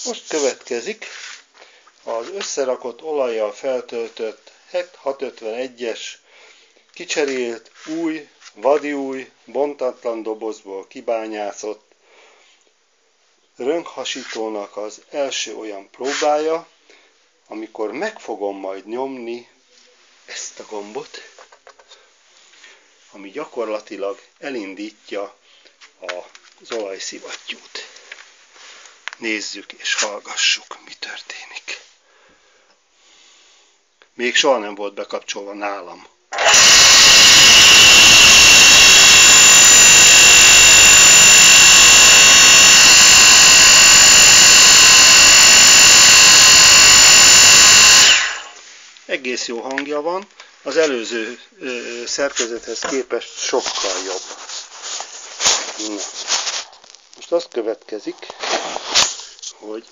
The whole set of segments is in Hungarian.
Most következik az összerakott olajjal feltöltött 651-es, kicserélt, új, vadi új, bontatlan dobozból kibányászott rönkhasítónak az első olyan próbája, amikor meg fogom majd nyomni ezt a gombot, ami gyakorlatilag elindítja az olajszivattyút. Nézzük és hallgassuk, mi történik. Még soha nem volt bekapcsolva nálam. Egész jó hangja van, az előző szerkezethez képest sokkal jobb. Na. Most az következik, hogy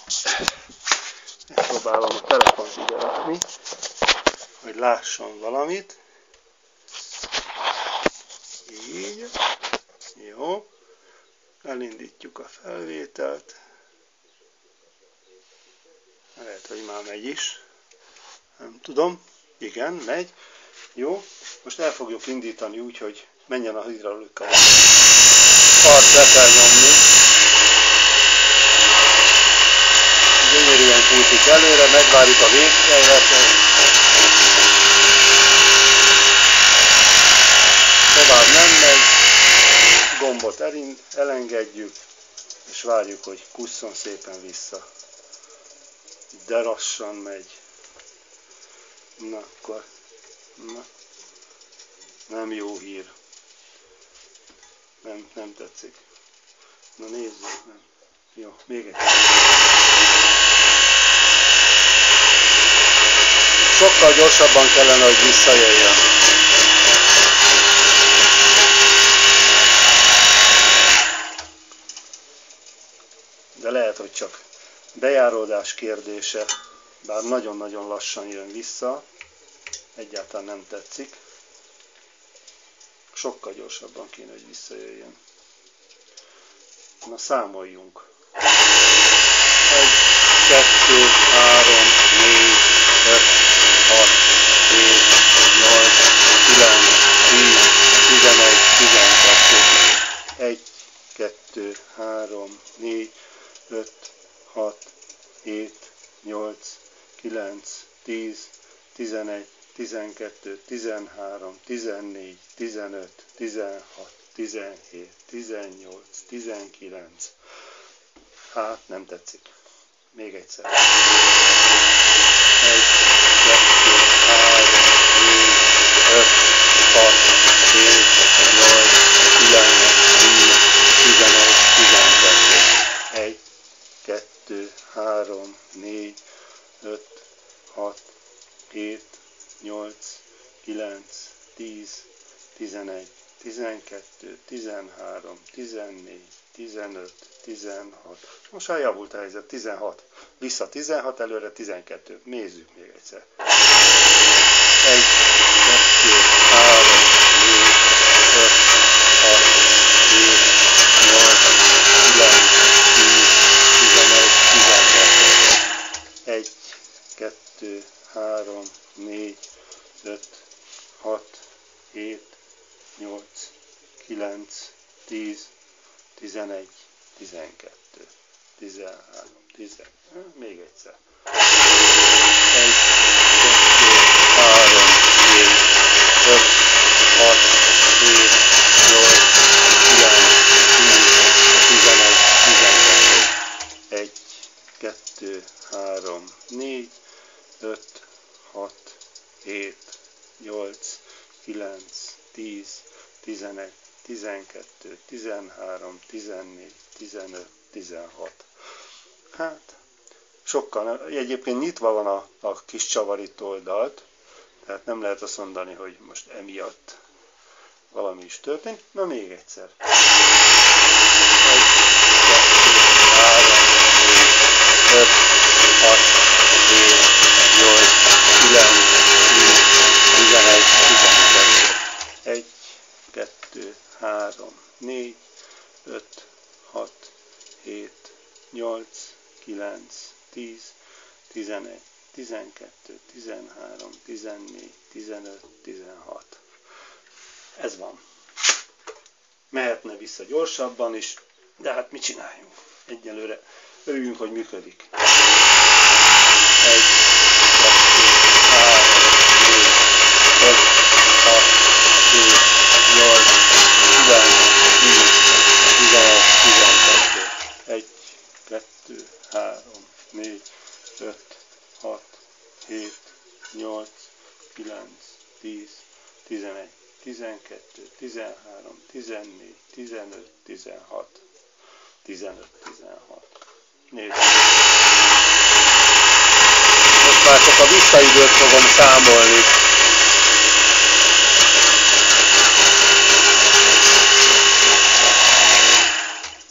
próbálom a telefont ide rakni, hogy lásson valamit. Így. Jó. Elindítjuk a felvételt. Lehet, hogy már megy is. Nem tudom. Igen, megy. Jó. Most el fogjuk indítani úgy, hogy menjen a hidraulika. Part be kell nyomni. Gyönyörűen fújtik előre, megvárjuk a végfelvetet. Tovább nem megy. Gombot elengedjük, és várjuk, hogy kusszon szépen vissza. De lassan megy. Na akkor. Na. Nem jó hír. Nem tetszik. Na nézzük, nem. Jó, még egy. Sokkal gyorsabban kellene, hogy visszajöjjön. De lehet, hogy csak bejáródás kérdése, bár nagyon-nagyon lassan jön vissza. Egyáltalán nem tetszik. Sokkal gyorsabban kéne, hogy visszajöjjön. Na számoljunk. 1, 2, 3, 4, 5, 6, 7, 8, 9, 10, 11, 12. 1, 2, 3, 4, 5, 6, 7, 8, 9, 10, 11, 12, 13, 14, 15, 16, 17, 18, 19. Hát, nem tetszik. Még egyszer. 1, 2, 3, 4, 5, 6, 7, 8, 9, 10, 11, 12. 1, 2, 3, 4, 5, 6, 7, 8, 9, 10, 11, 12, 13, 14, 15, 16. Most már javult a helyzet, 16. Vissza 16, előre 12. Nézzük még egyszer. 1, 2, 3, 4, 5, 6, 7, 8, 9, 10, 11, 12. 1, 2, 3, 4, 5, 6, 7, 8, 9, 10, 11, 12, 13, 14, még egyszer. 1, 2, 3, 4, 5, 6, 7, 8, 9, 10, 11, 12. 1, 2, 3, 4, 5, 6, 7, 8, 9, 10, 11, 12, 13, 14, 15, 16. Hát, sokkal, egyébként nyitva van a kis csavarító oldalt, tehát nem lehet azt mondani, hogy most emiatt valami is történt. Na még egyszer. 1, 2, 3, 4, 5, 6, 7, 8, 9, 10, 11, 12. 1, 2, 3, 4, 5, 6, 7, 8, 9, 10, 11, 12, 13, 14, 15, 16. Ez van. Mehetne vissza gyorsabban is, de hát mit csináljunk? Egyelőre örüljünk, hogy működik. 1, 2, 3, 4, 5, 6, 7, 8, 9, 10, 11, 12. 1, 2, 3, 4, 5, 6, 7, 8, 9, 10, 11, 12, 13, 14, 15, 16. 15, 16. Nézd. Most már csak a visszaidőt fogom számolni.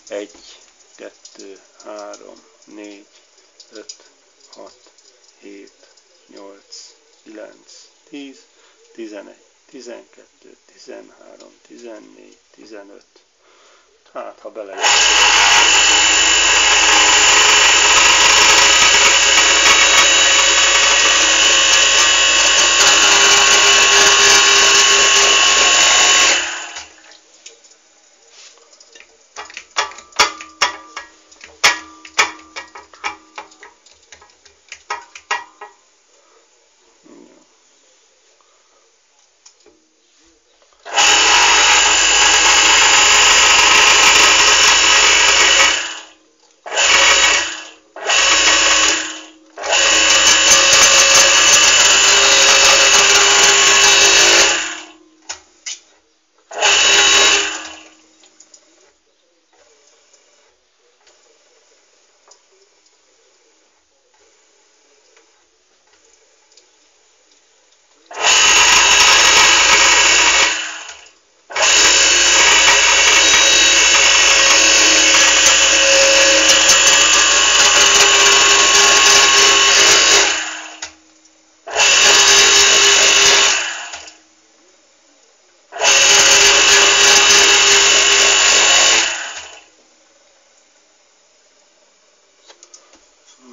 Egy, 2, 3, 4, 5, 6, 7, 8, 9, 10, 11, 12, 13, 14, 15. Hát, ha belejön.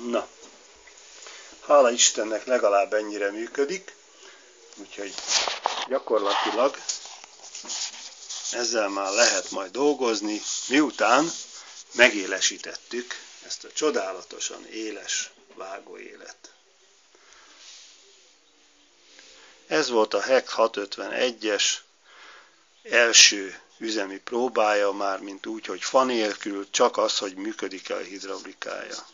Na, hála Istennek legalább ennyire működik, úgyhogy gyakorlatilag ezzel már lehet majd dolgozni, miután megélesítettük ezt a csodálatosan éles vágóélet. Ez volt a HEK 651-es első üzemi próbája, mármint úgy, hogy fa nélkül, csak az, hogy működik-e a hidraulikája.